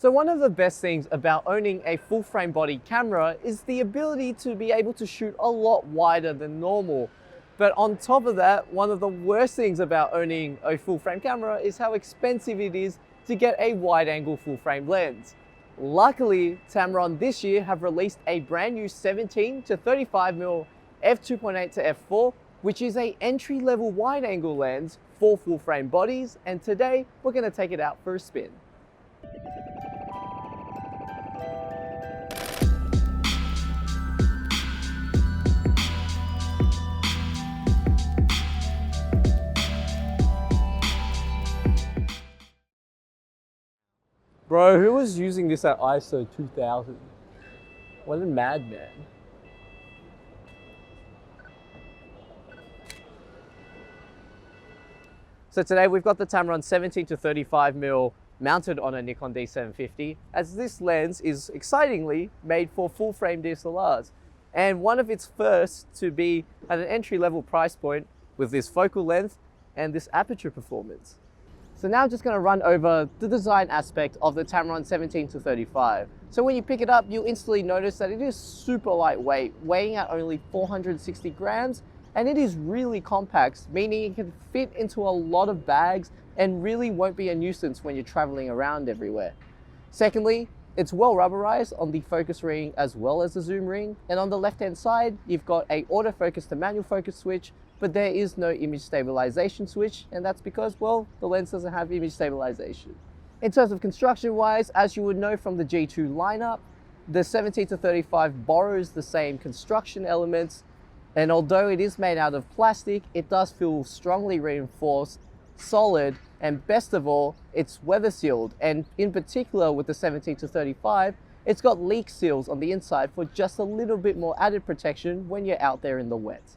So one of the best things about owning a full frame body camera is the ability to be able to shoot a lot wider than normal. But on top of that, one of the worst things about owning a full frame camera is how expensive it is to get a wide angle full frame lens. Luckily, Tamron this year have released a brand new 17-35mm F2.8-4, which is an entry-level wide angle lens for full frame bodies, and today we're going to take it out for a spin. Bro, who was using this at ISO 2000? What a madman. So today we've got the Tamron 17-35mm mounted on a Nikon D750, as this lens is excitingly made for full frame DSLRs, and one of its first to be at an entry-level price point with this focal length and this aperture performance. So now I'm just going to run over the design aspect of the Tamron 17-35. So when you pick it up, you'll instantly notice that it is super lightweight, weighing at only 460 grams, and it is really compact, meaning it can fit into a lot of bags and really won't be a nuisance when you're traveling around everywhere. Secondly, it's well rubberized on the focus ring as well as the zoom ring, and on the left hand side you've got a autofocus to manual focus switch, but there is no image stabilization switch, and that's because, well, the lens doesn't have image stabilization. In terms of construction wise, as you would know from the G2 lineup, the 17-35 borrows the same construction elements, and although it is made out of plastic, it does feel strongly reinforced, solid, and best of all, it's weather sealed. And in particular with the 17-35, it's got leak seals on the inside for just a little bit more added protection when you're out there in the wet.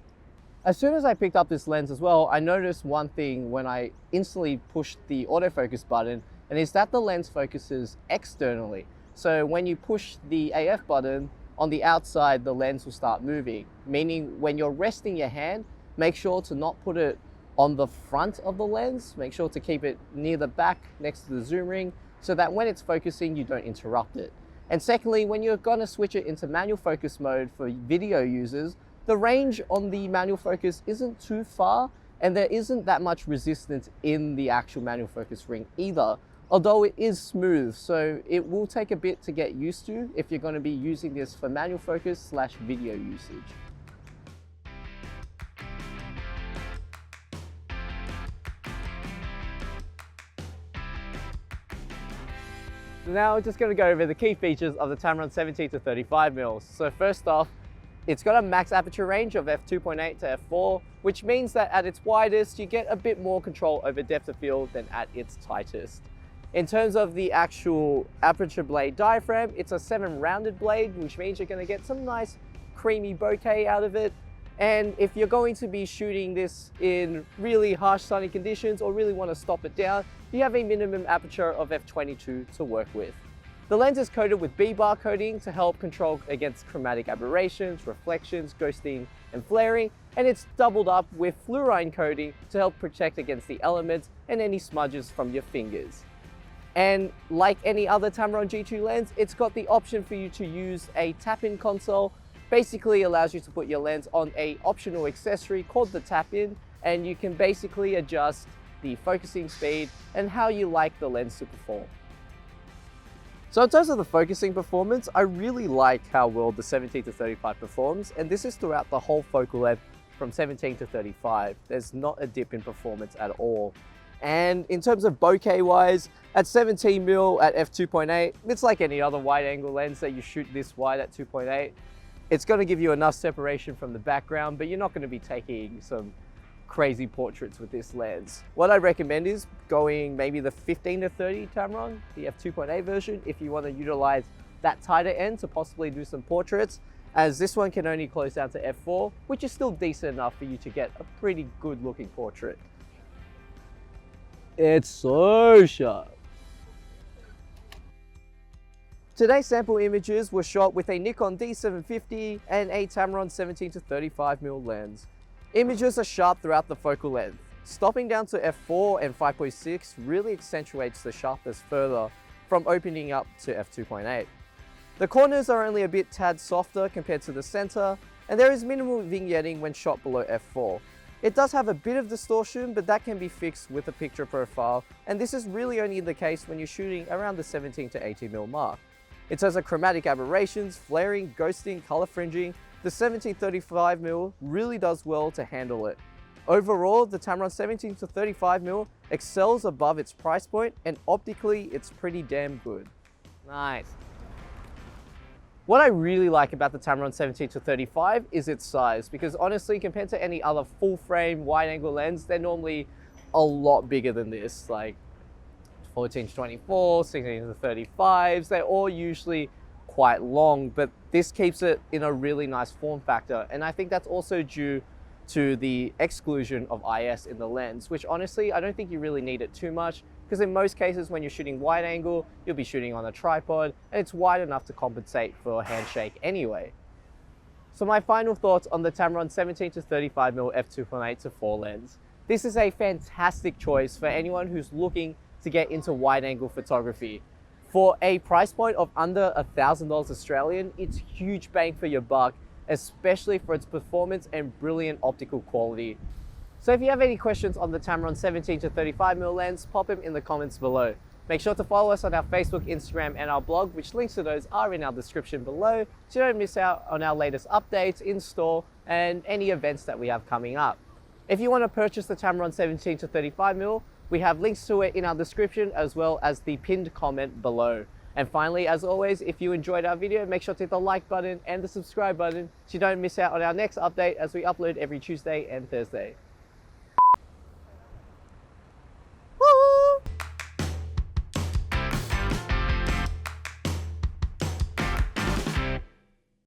As soon as I picked up this lens as well, I noticed one thing when I instantly pushed the autofocus button, and is that the lens focuses externally. So when you push the AF button, on the outside the lens will start moving, meaning when you're resting your hand, make sure to not put it on the front of the lens, make sure to keep it near the back next to the zoom ring, so that when it's focusing you don't interrupt it. And secondly, when you're going to switch it into manual focus mode for video users, the range on the manual focus isn't too far, and there isn't that much resistance in the actual manual focus ring either, although it is smooth, so it will take a bit to get used to if you're going to be using this for manual focus / video usage. So now we're just going to go over the key features of the Tamron 17-35mm. So first off, it's got a max aperture range of f2.8 to f4, which means that at its widest, you get a bit more control over depth of field than at its tightest. In terms of the actual aperture blade diaphragm, it's a 7-rounded blade, which means you're going to get some nice creamy bokeh out of it. And if you're going to be shooting this in really harsh sunny conditions or really want to stop it down, you have a minimum aperture of f22 to work with. The lens is coated with B-bar coating to help control against chromatic aberrations, reflections, ghosting, and flaring, and it's doubled up with fluorine coating to help protect against the elements and any smudges from your fingers. And like any other Tamron G2 lens, it's got the option for you to use a tap-in console. Basically allows you to put your lens on a optional accessory called the tap-in, and you can basically adjust the focusing speed and how you like the lens to perform. So in terms of the focusing performance, I really like how well the 17-35 performs, and this is throughout the whole focal length from 17-35. There's not a dip in performance at all. And in terms of bokeh wise, at 17mm at f2.8, it's like any other wide angle lens that you shoot this wide at 2.8. It's going to give you enough separation from the background, but you're not going to be taking some crazy portraits with this lens. What I recommend is going maybe the 15-30 Tamron, the f2.8 version, if you want to utilize that tighter end to possibly do some portraits, as this one can only close down to f4, which is still decent enough for you to get a pretty good looking portrait. It's so sharp. Today's sample images were shot with a Nikon D750 and a Tamron 17-35mm lens. Images are sharp throughout the focal length. Stopping down to f4 and 5.6 really accentuates the sharpness further. from opening up to f2.8. The corners are only a bit tad softer compared to the center, and there is minimal vignetting when shot below f4. It does have a bit of distortion, but that can be fixed with a picture profile, and this is really only the case when you're shooting around the 17 to 18mm mark. In terms of chromatic aberrations, flaring, ghosting, color fringing, the 17-35mm really does well to handle it. Overall, the Tamron 17 to 35mm excels above its price point, and optically, it's pretty damn good. Nice. What I really like about the Tamron 17 to 35 is its size, because honestly, compared to any other full frame wide angle lens, they're normally a lot bigger than this, like 14 to 24, 16 to 35s, they're all usually quite long, but this keeps it in a really nice form factor. And I think that's also due to the exclusion of IS in the lens, which honestly, I don't think you really need it too much, because in most cases when you're shooting wide angle, you'll be shooting on a tripod, and it's wide enough to compensate for a handshake anyway. So my final thoughts on the Tamron 17 to 35mm f2.8-4 lens. This is a fantastic choice for anyone who's looking to get into wide angle photography. For a price point of under $1,000 Australian, it's huge bang for your buck, especially for its performance and brilliant optical quality. So if you have any questions on the Tamron 17 to 35mm lens, pop them in the comments below. Make sure to follow us on our Facebook, Instagram, and our blog, which links to those are in our description below, so you don't miss out on our latest updates in store and any events that we have coming up. If you want to purchase the Tamron 17 to 35mm, we have links to it in our description as well as the pinned comment below. And finally, as always, if you enjoyed our video, make sure to hit the like button and the subscribe button so you don't miss out on our next update as we upload every Tuesday and Thursday.